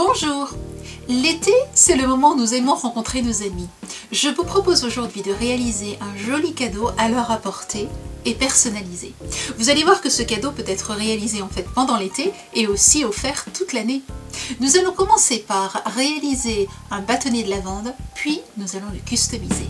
Bonjour! L'été, c'est le moment où nous aimons rencontrer nos amis. Je vous propose aujourd'hui de réaliser un joli cadeau à leur apporter et personnalisé. Vous allez voir que ce cadeau peut être réalisé en fait pendant l'été et aussi offert toute l'année. Nous allons commencer par réaliser un bâtonnet de lavande, puis nous allons le customiser.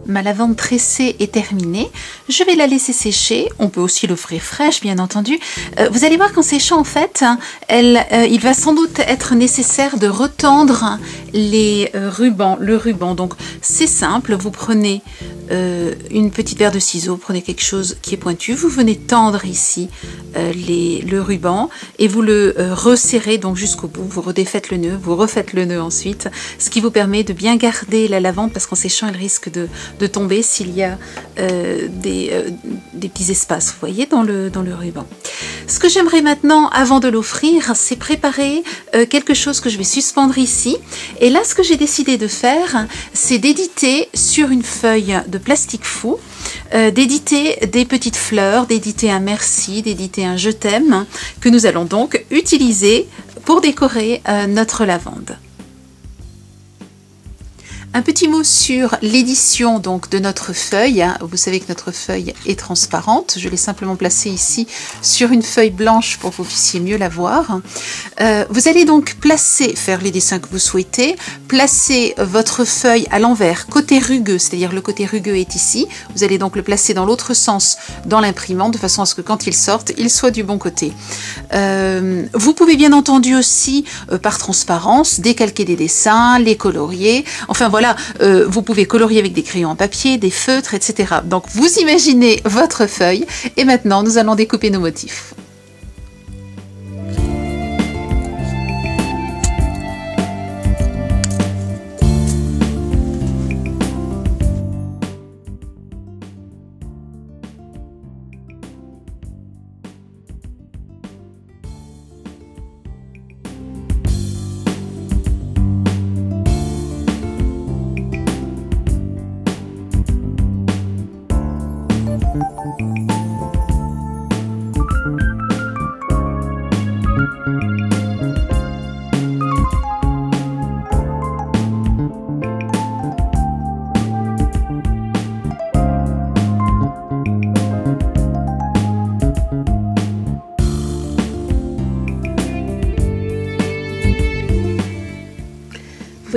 Ma lavande tressée est terminée, je vais la laisser sécher, on peut aussi l'offrir fraîche bien entendu. Vous allez voir qu'en séchant en fait, il va sans doute être nécessaire de retendre le ruban. Donc c'est simple, vous prenez une petite paire de ciseaux, prenez quelque chose qui est pointu, vous venez tendre ici le ruban et vous le resserrez donc jusqu'au bout, vous redéfaites le nœud, vous refaites le nœud ensuite, ce qui vous permet de bien garder la lavande parce qu'en séchant elle risque de tomber s'il y a des petits espaces, vous voyez, dans le ruban. Ce que j'aimerais maintenant, avant de l'offrir, c'est préparer quelque chose que je vais suspendre ici. Et là, ce que j'ai décidé de faire, c'est d'éditer sur une feuille de plastique fou, d'éditer des petites fleurs, d'éditer un merci, d'éditer un je t'aime, que nous allons donc utiliser pour décorer notre lavande. Un petit mot sur l'édition donc de notre feuille. Vous savez que notre feuille est transparente. Je l'ai simplement placée ici sur une feuille blanche pour que vous puissiez mieux la voir. Vous allez donc faire les dessins que vous souhaitez, placer votre feuille à l'envers, côté rugueux, c'est-à-dire le côté rugueux est ici. Vous allez donc le placer dans l'autre sens dans l'imprimante de façon à ce que quand il sorte, il soit du bon côté. Vous pouvez bien entendu aussi, par transparence, décalquer des dessins, les colorier. Enfin voilà, vous pouvez colorier avec des crayons en papier, des feutres, etc. Donc vous imaginez votre feuille et maintenant nous allons découper nos motifs.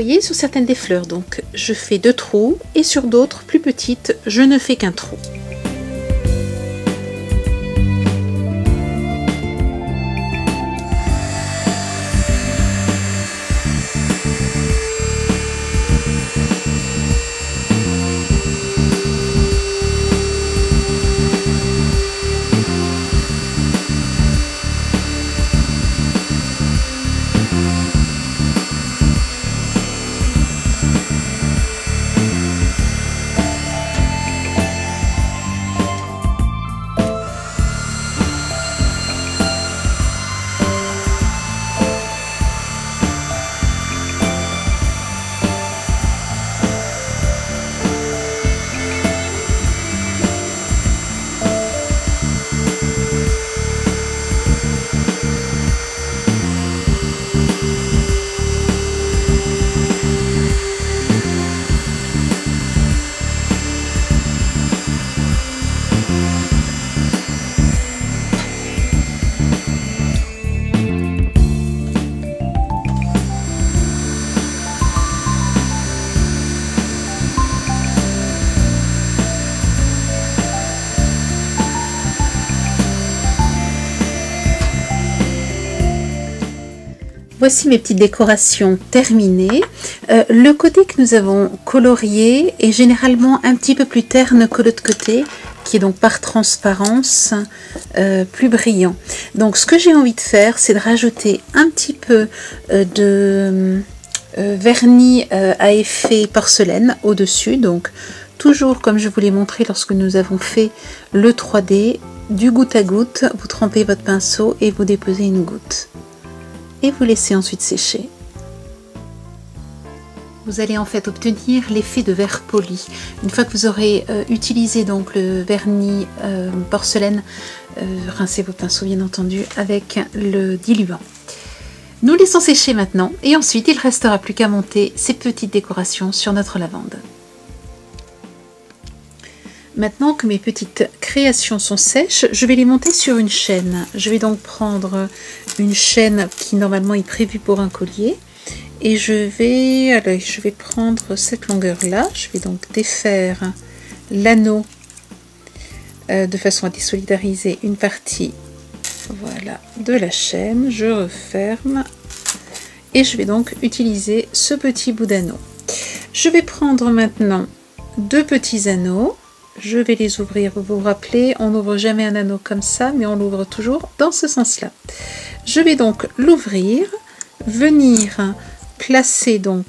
voyez, sur certaines des fleurs, donc je fais 2 trous et sur d'autres plus petites, je ne fais qu'un trou. Voici mes petites décorations terminées. Le côté que nous avons colorié est généralement un petit peu plus terne que l'autre côté, qui est donc par transparence plus brillant. Donc ce que j'ai envie de faire, c'est de rajouter un petit peu de vernis à effet porcelaine au-dessus. Donc toujours comme je vous l'ai montré lorsque nous avons fait le 3D, du goutte à goutte, vous trempez votre pinceau et vous déposez une goutte. Et vous laissez ensuite sécher. Vous allez en fait obtenir l'effet de verre poli. Une fois que vous aurez utilisé donc le vernis porcelaine, rincez vos pinceaux bien entendu avec le diluant. Nous laissons sécher maintenant et ensuite il ne restera plus qu'à monter ces petites décorations sur notre lavande. Maintenant que mes petites créations sont sèches, je vais les monter sur une chaîne. Je vais donc prendre une chaîne qui normalement est prévue pour un collier. Et je vais prendre cette longueur-là. Je vais donc défaire l'anneau de façon à désolidariser une partie voilà, de la chaîne. Je referme. Et je vais donc utiliser ce petit bout d'anneau. Je vais prendre maintenant 2 petits anneaux. Je vais les ouvrir, vous vous rappelez, on n'ouvre jamais un anneau comme ça, mais on l'ouvre toujours dans ce sens-là. Je vais donc l'ouvrir, venir placer donc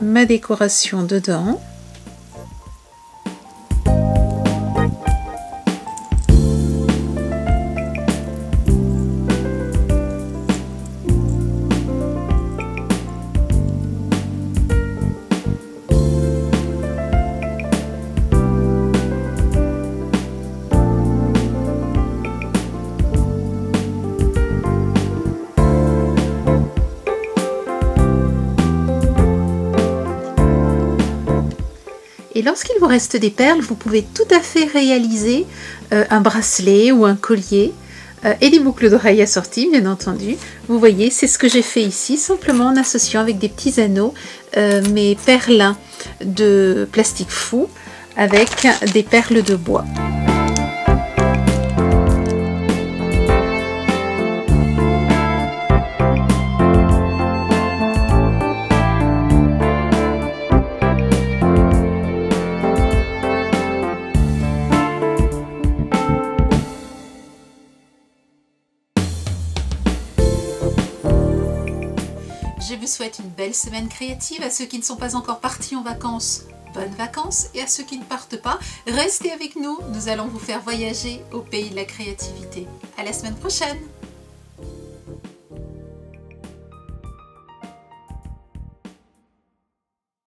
ma décoration dedans. Et lorsqu'il vous reste des perles, vous pouvez tout à fait réaliser un bracelet ou un collier et des boucles d'oreilles assorties, bien entendu. Vous voyez, c'est ce que j'ai fait ici, simplement en associant avec des petits anneaux mes perles de plastique fou avec des perles de bois. Je vous souhaite une belle semaine créative. À ceux qui ne sont pas encore partis en vacances, bonnes vacances. Et à ceux qui ne partent pas, restez avec nous. Nous allons vous faire voyager au pays de la créativité. À la semaine prochaine!